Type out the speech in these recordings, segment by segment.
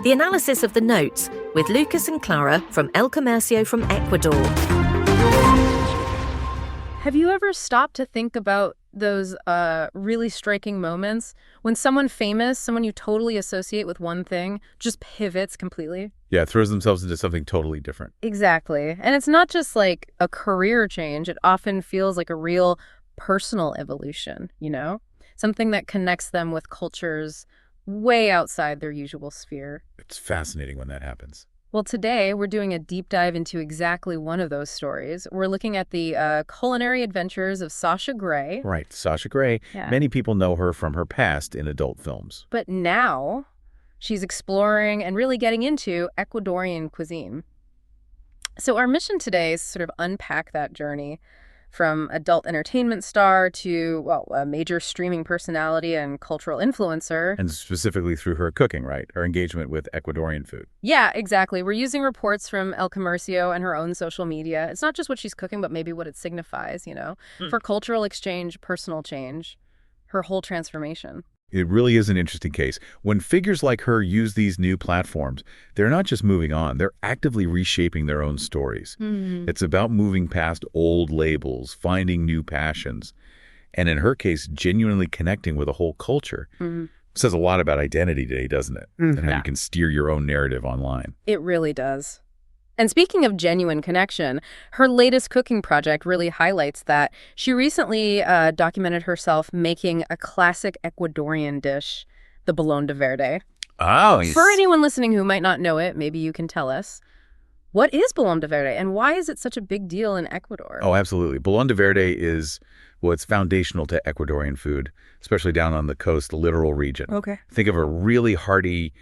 The analysis of the notes with Lucas and Clara from El Comercio from Ecuador. Have you ever stopped to think about those really striking moments when someone famous, someone you totally associate with one thing, just pivots completely? Yeah, it throws themselves into something totally different. Exactly. And it's not just like a career change. It often feels like a real personal evolution, you know? Something that connects them with cultures way outside their usual sphere. It's fascinating when that happens. Well, today we're doing a deep dive into exactly one of those stories. We're looking at the culinary adventures of Sasha Grey. Right, Sasha Grey. Yeah. Many people know her from her past in adult films. But now she's exploring and really getting into Ecuadorian cuisine. So our mission today is to sort of unpack that journey from adult entertainment star to, well, a major streaming personality and cultural influencer. And specifically through her cooking, right? Her engagement with Ecuadorian food. Yeah, exactly. We're using reports from El Comercio and her own social media. It's not just what she's cooking, but maybe what it signifies, you know, for cultural exchange, personal change, her whole transformation. It really is an interesting case. When figures like her use these new platforms, they're not just moving on, they're actively reshaping their own stories. It's about moving past old labels, finding new passions, and in her case, genuinely connecting with a whole culture. Says a lot about identity today, doesn't it? And how you can steer your own narrative online. It really does. And speaking of genuine connection, her latest cooking project really highlights that. She recently documented herself making a classic Ecuadorian dish, the bolón de verde. Oh, For anyone listening who might not know it, maybe you can tell us. What is bolón de verde, and why is it such a big deal in Ecuador? Oh, absolutely. Bolón de verde is, well, it's foundational to Ecuadorian food, especially down on the coast, the littoral region. Okay. Think of a really hearty,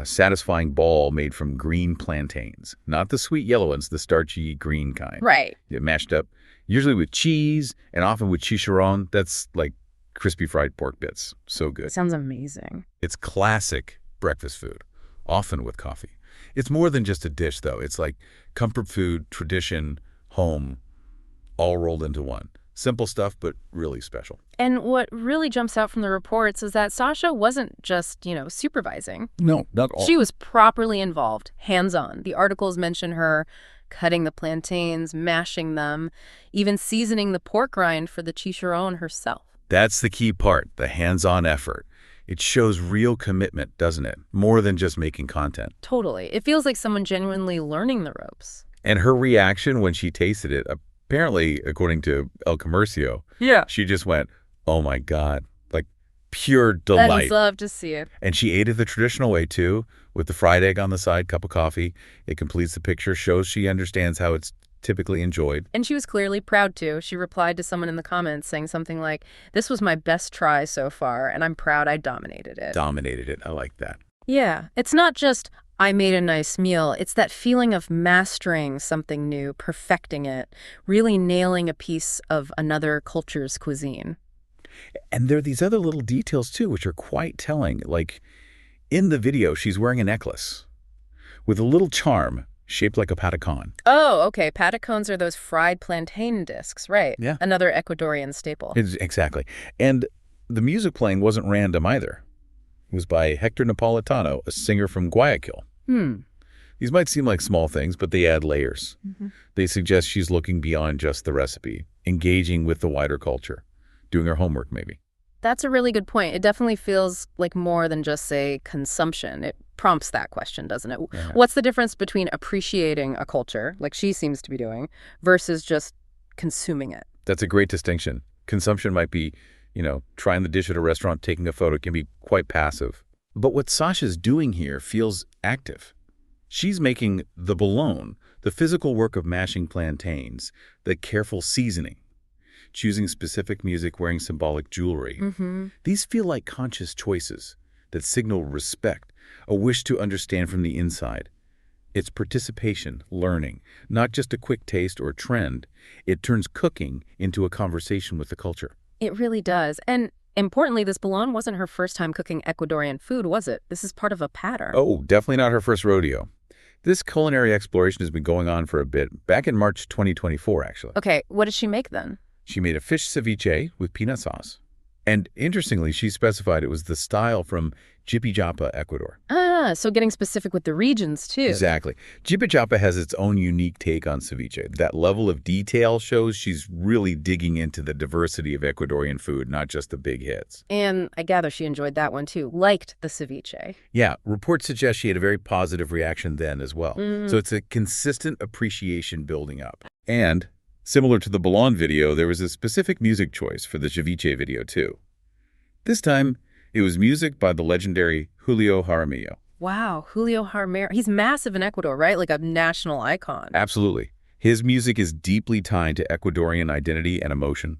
satisfying ball made from green plantains. Not the sweet yellow ones, the starchy green kind. Right. Mashed up, usually with cheese and often with chicharrón. That's like crispy fried pork bits. So good. Sounds amazing. It's classic breakfast food, often with coffee. It's more than just a dish, though. It's like comfort food, tradition, home, all rolled into one. Simple stuff, but really special. And what really jumps out from the reports is that Sasha wasn't just, supervising. No, not all. She was properly involved, hands-on. The articles mention her cutting the plantains, mashing them, even seasoning the pork rind for the chicharrón herself. That's the key part, the hands-on effort. It shows real commitment, doesn't it? More than just making content. Totally. It feels like someone genuinely learning the ropes. And her reaction when she tasted it, apparently, according to El Comercio, she just went, oh my God, like pure delight. I'd love to see it. And she ate it the traditional way, too, with the fried egg on the side, cup of coffee. It completes the picture, shows she understands how it's typically enjoyed. And she was clearly proud to. She replied to someone in the comments saying something like, "This was my best try so far, and I'm proud I dominated it." Dominated it. I like that. Yeah. It's not just, I made a nice meal. It's that feeling of mastering something new, perfecting it, really nailing a piece of another culture's cuisine. And there are these other little details, too, which are quite telling. Like, in the video, she's wearing a necklace with a little charm shaped like a patacon. Oh, okay. Patacones are those fried plantain discs, right? Yeah. Another Ecuadorian staple. Exactly. And the music playing wasn't random either. It was by Hector Napolitano, a singer from Guayaquil. These might seem like small things, but they add layers. They suggest she's looking beyond just the recipe, engaging with the wider culture, doing her homework maybe. That's a really good point. It definitely feels like more than just, say, consumption. It prompts that question, doesn't it? Yeah. What's the difference between appreciating a culture, like she seems to be doing, versus just consuming it? That's a great distinction. Consumption might be, trying the dish at a restaurant, taking a photo can be quite passive. But what Sasha's doing here feels active. She's making the bolón, the physical work of mashing plantains, the careful seasoning, choosing specific music, wearing symbolic jewelry. These feel like conscious choices that signal respect, a wish to understand from the inside. It's participation, learning, not just a quick taste or trend. It turns cooking into a conversation with the culture. It really does. And importantly, this bolón wasn't her first time cooking Ecuadorian food, was it? This is part of a pattern. Oh, definitely not her first rodeo. This culinary exploration has been going on for a bit, back in March 2024, actually. Okay, what did she make then? She made a fish ceviche with peanut sauce. And interestingly, she specified it was the style from Jipijapa, Ecuador. so getting specific with the regions, too. Exactly. Jipa Japa has its own unique take on ceviche. That level of detail shows she's really digging into the diversity of Ecuadorian food, not just the big hits. And I gather she enjoyed that one, too, liked the ceviche. Yeah, reports suggest she had a very positive reaction then as well. So it's a consistent appreciation building up. And similar to the bolón video, there was a specific music choice for the ceviche video, too. This time, it was music by the legendary Julio Jaramillo. Wow, Julio Jaramillo. He's massive in Ecuador, right? Like a national icon. Absolutely. His music is deeply tied to Ecuadorian identity and emotion.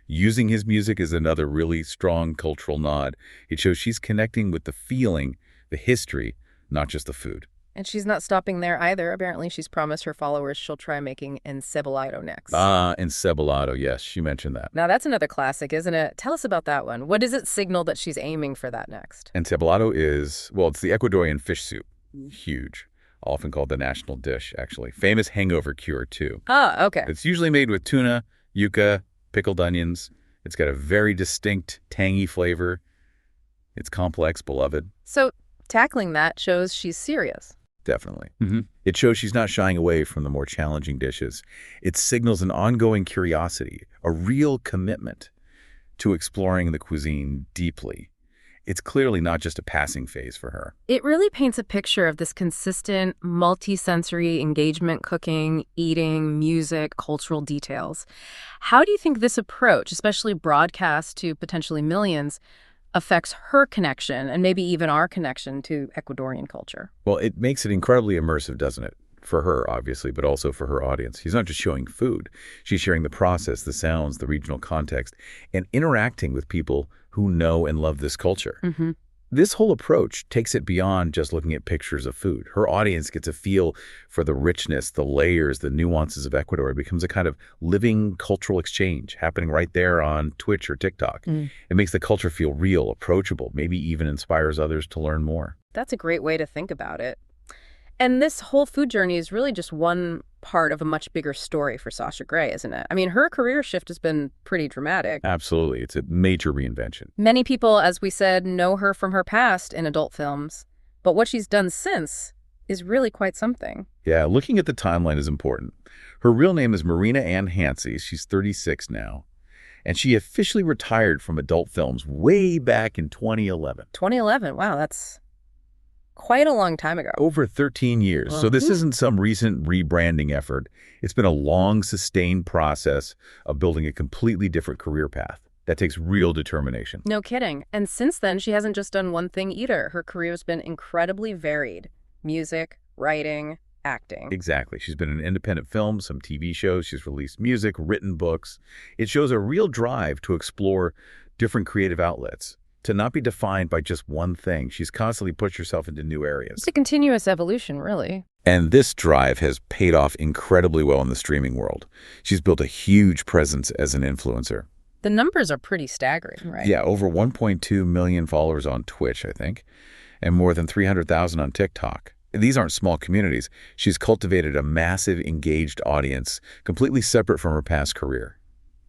Using his music is another really strong cultural nod. It shows she's connecting with the feeling, the history, not just the food. And she's not stopping there either. Apparently, she's promised her followers she'll try making encebollado next. Encebollado, yes, she mentioned that. Now, that's another classic, isn't it? Tell us about that one. What does it signal that she's aiming for that next? Encebollado is, well, it's the Ecuadorian fish soup. Huge. Often called the national dish, actually. Famous hangover cure, too. Oh, okay. It's usually made with tuna, yuca, pickled onions. It's got a very distinct, tangy flavor. It's complex, beloved. So tackling that shows she's serious. Definitely. It shows she's not shying away from the more challenging dishes. It signals an ongoing curiosity, a real commitment to exploring the cuisine deeply. It's clearly not just a passing phase for her. It really paints a picture of this consistent, multi-sensory engagement, cooking, eating, music, cultural details. How do you think this approach, especially broadcast to potentially millions, affects her connection and maybe even our connection to Ecuadorian culture? Well, it makes it incredibly immersive, doesn't it? For her, obviously, but also for her audience. She's not just showing food. She's sharing the process, the sounds, the regional context, and interacting with people who know and love this culture. This whole approach takes it beyond just looking at pictures of food. Her audience gets a feel for the richness, the layers, the nuances of Ecuador. It becomes a kind of living cultural exchange happening right there on Twitch or TikTok. It makes the culture feel real, approachable, maybe even inspires others to learn more. That's a great way to think about it. And this whole food journey is really just one part of a much bigger story for Sasha Grey, isn't it? I mean, her career shift has been pretty dramatic. Absolutely. It's a major reinvention. Many people, as we said, know her from her past in adult films. But what she's done since is really quite something. Yeah, looking at the timeline is important. Her real name is Marina Ann Hansey. She's 36 now. And she officially retired from adult films way back in 2011. 2011, wow, that's quite a long time ago. Over 13 years. So this isn't some recent rebranding effort. It's been a long, sustained process of building a completely different career path. That takes real determination. No kidding. And since then, she hasn't just done one thing either. Her career has been incredibly varied. Music, writing, acting. Exactly. She's been in independent films, some TV shows. She's released music, written books. It shows a real drive to explore different creative outlets, to not be defined by just one thing. She's constantly pushed herself into new areas. It's a continuous evolution, really. And this drive has paid off incredibly well in the streaming world. She's built a huge presence as an influencer. The numbers are pretty staggering, right? Yeah, over 1.2 million followers on Twitch, I think, and more than 300,000 on TikTok. These aren't small communities. She's cultivated a massive, engaged audience, completely separate from her past career,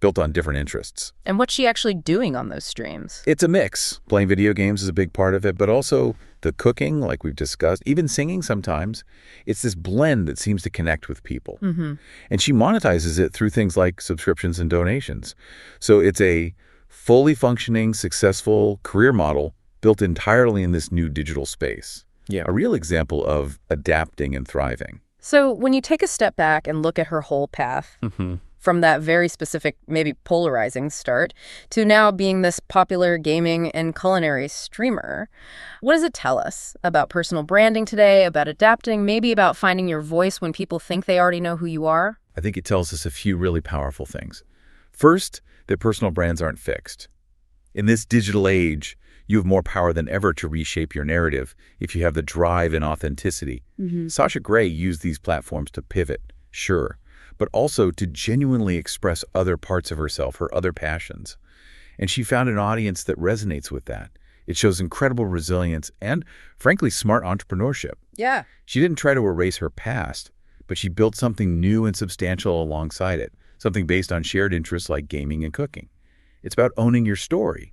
built on different interests. And what's she actually doing on those streams? It's a mix. Playing video games is a big part of it, but also the cooking, like we've discussed, even singing sometimes. It's this blend that seems to connect with people. And she monetizes it through things like subscriptions and donations. So it's a fully functioning, successful career model built entirely in this new digital space. Yeah, a real example of adapting and thriving. So when you take a step back and look at her whole path, from that very specific, maybe polarizing start to now being this popular gaming and culinary streamer, what does it tell us about personal branding today, about adapting, maybe about finding your voice when people think they already know who you are? I think it tells us a few really powerful things. First, that personal brands aren't fixed. In this digital age, you have more power than ever to reshape your narrative if you have the drive and authenticity. Sasha Grey used these platforms to pivot, sure, but also to genuinely express other parts of herself, her other passions. And she found an audience that resonates with that. It shows incredible resilience and, frankly, smart entrepreneurship. Yeah. She didn't try to erase her past, but she built something new and substantial alongside it, something based on shared interests like gaming and cooking. It's about owning your story,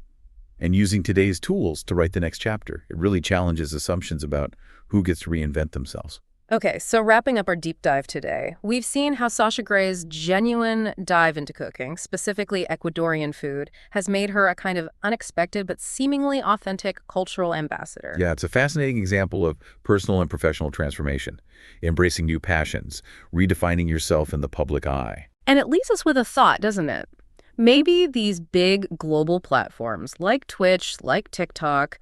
and using today's tools to write the next chapter. It really challenges assumptions about who gets to reinvent themselves. Okay, so wrapping up our deep dive today, we've seen how Sasha Grey's genuine dive into cooking, specifically Ecuadorian food, has made her a kind of unexpected but seemingly authentic cultural ambassador. Yeah, it's a fascinating example of personal and professional transformation, embracing new passions, redefining yourself in the public eye. And it leaves us with a thought, doesn't it? Maybe these big global platforms like Twitch, like TikTok,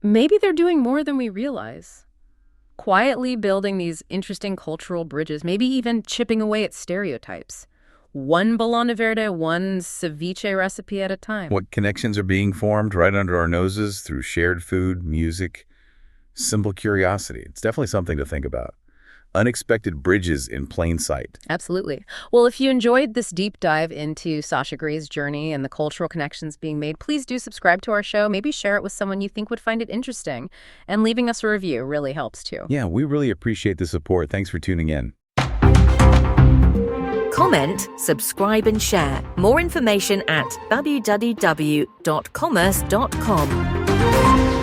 maybe they're doing more than we realize. Quietly building these interesting cultural bridges, maybe even chipping away at stereotypes. One bolón verde, one ceviche recipe at a time. What connections are being formed right under our noses through shared food, music, simple curiosity. It's definitely something to think about. Unexpected bridges in plain sight. Absolutely. Well, if you enjoyed this deep dive into Sasha Grey's journey and the cultural connections being made, please do subscribe to our show. Maybe share it with someone you think would find it interesting. And leaving us a review really helps too. Yeah, we really appreciate the support. Thanks for tuning in. Comment, subscribe and share. More information at www.commerce.com.